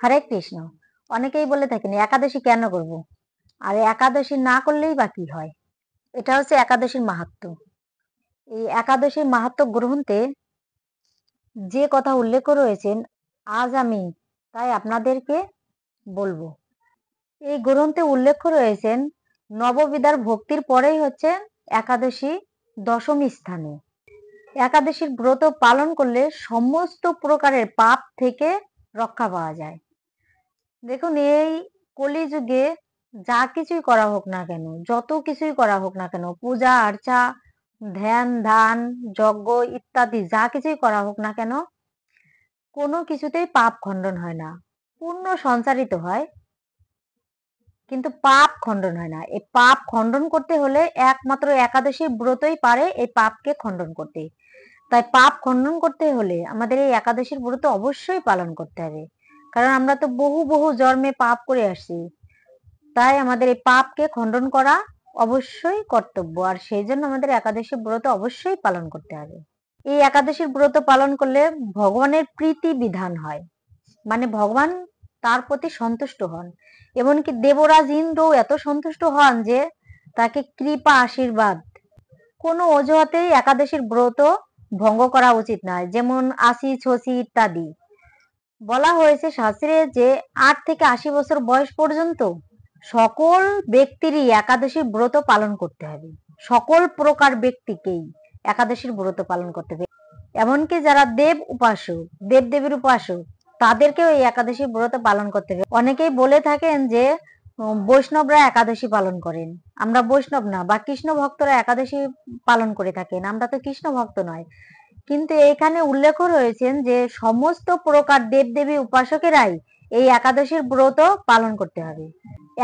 হরে কৃষ্ণ। অনেকেই বলে থাকেন একাদশী কেন করব, আর একাদশী না করলেই বা কি হয়। এটা হচ্ছে একাদশীর মাহাত্ম্য। এই একাদশীর মাহাত্ম্য গ্রন্থে যে কথা উল্লেখ রয়েছেন, আজ আমি তাই আপনাদেরকে বলবো। এই গ্রন্থে উল্লেখ রয়েছেন নববিধার ভক্তির পরেই হচ্ছে একাদশী দশম স্থানে। একাদশীর ব্রত পালন করলে সমস্ত প্রকারের পাপ থেকে রক্ষা পাওয়া যায়। দেখুন, এই কলিযুগে যা কিছুই করা হোক না কেন, যত কিছুই করা হোক না কেন, পূজা আর্চা, ধ্যান ধান, যজ্ঞ ইত্যাদি যা কিছুই করা হোক না কেন, কোনো কিছুতেই পাপ খণ্ডন হয় না। পুণ্য সঞ্চারিত হয়, কিন্তু পাপ খণ্ডন হয় না। এই পাপ খণ্ডন করতে হলে একমাত্র একাদশী ব্রতই পারে এই পাপকে খণ্ডন করতে। তাই পাপ খণ্ডন করতে হলে আমাদের এই একাদশীর ব্রত অবশ্যই পালন করতে হবে। কারণ আমরা তো বহু বহু জন্মে পাপ করে আসছি। তাই আমাদের এই পাপকে খণ্ডন করা অবশ্যই কর্তব্য, আর সেই জন্য আমাদের একাদশী ব্রত অবশ্যই পালন করতে হবে। এই একাদশীর ব্রত পালন করলে ভগবানের প্রীতি বিধান হয়, মানে ভগবান তার প্রতি সন্তুষ্ট হন। এমনকি দেবরাজ ইন্দ্র এত সন্তুষ্ট হন যে তাকে কৃপা আশীর্বাদ, কোনো অজুহাতেই একাদশীর ব্রত ভঙ্গ করা উচিত নয়। যেমন আশি ছসি ইত্যাদি বলা হয়েছে শাস্ত্রে যে 8 থেকে 80 বছর বয়স পর্যন্ত সকল ব্যক্তিরই একাদশীর ব্রত পালন করতে হবে। সকল প্রকার ব্যক্তিকেই একাদশীর ব্রত পালন করতে হবে। এমনকি যারা দেব উপাসক, দেব দেবীর উপাসক, তাদেরকেও এই একাদশী ব্রত পালন করতে হবে। অনেকেই বলে থাকেন যে বৈষ্ণবরা একাদশী পালন করেন। আমরা বৈষ্ণব না, বা কৃষ্ণ ভক্তরা একাদশী পালন করে থাকেন। আমরা তো কৃষ্ণ ভক্ত নয়। কিন্তু এখানে উল্লেখ রয়েছেন যে সমস্ত প্রকার দেবদেবী উপাসকেরাই এই একাদশীর ব্রত পালন করতে হবে।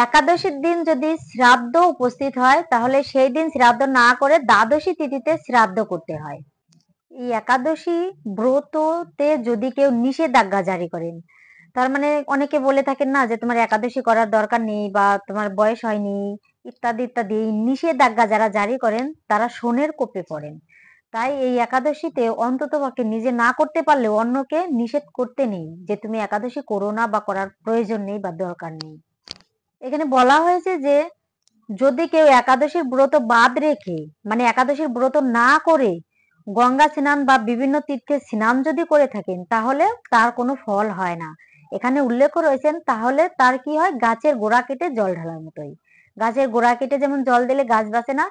একাদশীর দিন যদি শ্রাদ্ধ উপস্থিত হয়, তাহলে সেই দিন শ্রাদ্ধ না করে দ্বাদশী তিথিতে শ্রাদ্ধ করতে হয়। এই একাদশী ব্রততে যদি কেউ নিষেধাজ্ঞা জারি করেন, তার মানে অনেকে বলে থাকেন না যে তোমার একাদশী করার দরকার নেই, বা তোমার বয়স হয়নি ইত্যাদি ইত্যাদি। এই নিষেধাজ্ঞা যারা জারি করেন তারা শোনের কোপে পড়েন। তাই এই একাদশীতে অন্ততপক্ষে নিজে না করতে পারলেও অন্যকে নিষেধ করতে নেই যে তুমি একাদশী করো না, বা করার প্রয়োজন নেই বা দরকার নেই। এখানে বলা হয়েছে যে যদি কেউ একাদশীর ব্রত বাদ রেখে, মানে একাদশীর ব্রত না করে গঙ্গা স্নান বা বিভিন্ন তীর্থে স্নান যদি করে থাকেন, তাহলে তার কোনো ফল হয় না। এখানে উল্লেখ রয়েছেন তাহলে তার কি হয়, গাছের গোড়া কেটে জল ঢালার মতোই। গাছের গোড়া কেটে যেমন জল দিলে গাছ বাঁচে না,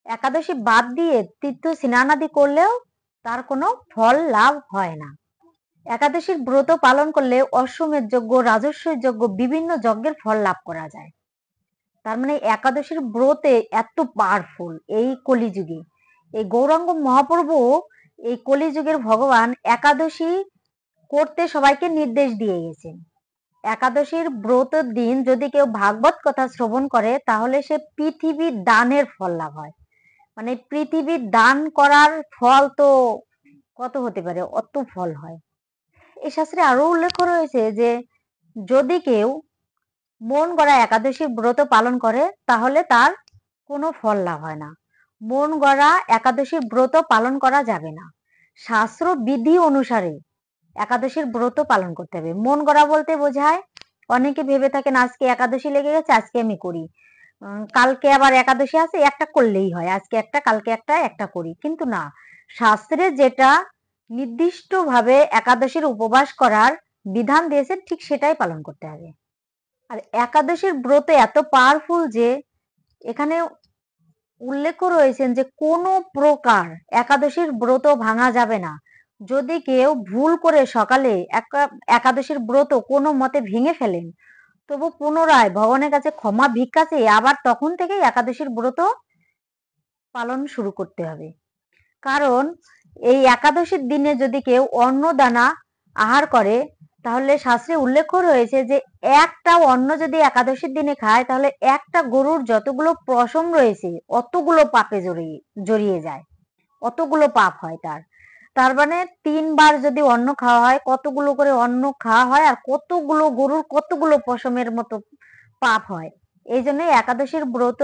একাদশী বাদ দিয়ে তীর্থ স্নান আদি করলেও তার কোনো ফল লাভ হয় না। একাদশীর ব্রত পালন করলে অশ্বমেধ যজ্ঞ, রাজস্বী যজ্ঞ, বিভিন্ন যজ্ঞের ফল লাভ করা যায়। তার মানে একাদশীর ব্রতে এত পাওয়ারফুল এই কলিযুগে। এই গৌরাঙ্গ মহাপ্রভু, এই কলিযুগের ভগবান, একাদশী করতে সবাইকে নির্দেশ দিয়ে গেছেন। একাদশীর ব্রতের দিন যদি কেউ ভাগবত কথা শ্রবণ করে, তাহলে সে পৃথিবীর দানের ফল লাভ হয়। মানে পৃথিবীর দান করার ফল তো কত হতে পারে, অত ফল হয়। এই শাস্ত্রে আরো উল্লেখ রয়েছে যে যদি কেউ মন গড়া একাদশী ব্রত পালন করে, তাহলে তার কোনো ফল লাভ হয় না। মন গড়া একাদশীর ব্রত পালন করা যাবে না। শাস্ত্র বিধি অনুসারে একাদশীর ব্রত পালন করতে হবে। মন গড়া বলতে বোঝায়, অনেকে ভেবে থাকেন আজকে একাদশী লেগে গেছে, আজকে আমি করি, কালকে আবার একাদশী আছে, একটা করলেই হয়, আজকে একটা কালকে একটা একটা করি। কিন্তু না, শাস্ত্রে যেটা নির্দিষ্ট ভাবে একাদশীর উপবাস করার বিধান দিয়েছে, ঠিক সেটাই পালন করতে হবে। আর একাদশীর ব্রত এত পাওয়ারফুল যে এখানে উল্লেখ রয়েছেন যে কোনো প্রকার একাদশীর ব্রত ভাঙা যাবে না। যদি কেউ ভুল করে সকালে একাদশীর ব্রত কোনো মতে ভেঙে ফেলেন, তবু পুনরায় ভগবানের কাছে ক্ষমা ভিক্ষা চেয়ে আবার তখন থেকেই একাদশীর ব্রত পালন শুরু করতে হবে। কারণ এই একাদশীর দিনে যদি কেউ অন্ন দানা আহার করে, তাহলে শাস্ত্রে উল্লেখ রয়েছে যে একটা অন্ন যদি একাদশীর দিনে খায়, তাহলে একটা গরুর যতগুলো পশম রয়েছে অতগুলো পাপে জড়িয়ে যায়, অতগুলো পাপ হয় তার। তার মানে 3 বার যদি অন্ন খাওয়া হয়, কতগুলো করে অন্ন খাওয়া হয়, আর কতগুলো গরুর কতগুলো পশমের মতো পাপ হয়। এই জন্য একাদশীর ব্রত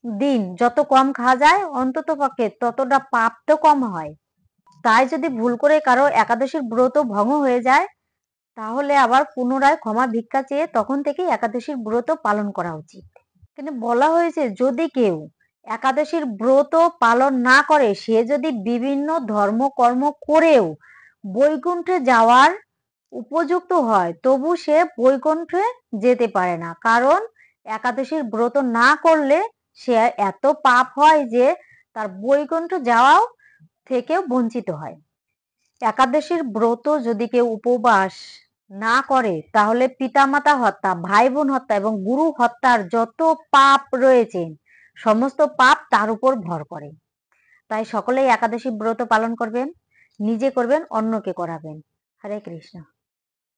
দিন যত কম খাওয়া যায়, অন্তত পক্ষে ততটা পাপ তো কম হয়। তাই যদি ভুল করে কারো একাদশীর ব্রত ভঙ্গ হয়ে যায়, তাহলে আবার পুনরায় ক্ষমা ভিক্ষা চেয়ে তখন থেকেই একাদশীর ব্রত পালন করা উচিত। কিন্তু বলা হয়েছে যদি কেউ একাদশীর ব্রত পালন না করে, সে যদি বিভিন্ন ধর্মকর্ম করেও বৈকুণ্ঠে যাওয়ার উপযুক্ত হয়, তবু সে বৈকুণ্ঠে যেতে পারে না। কারণ একাদশীর ব্রত না করলে সে এত পাপ হয় যে তার বৈকুণ্ঠ যাওয়াও থেকেও বঞ্চিত হয়। একাদশীর ব্রত যদি কেউ উপবাস না করে, তাহলে পিতামাতা হত্যা, ভাই বোন হত্যা এবং গুরু হত্যার যত পাপ রয়েছে, সমস্ত পাপ তার উপর ভর করে। তাই সকলেই একাদশী ব্রত পালন করবেন, নিজে করবেন, অন্যকে করাবেন। হরে কৃষ্ণ।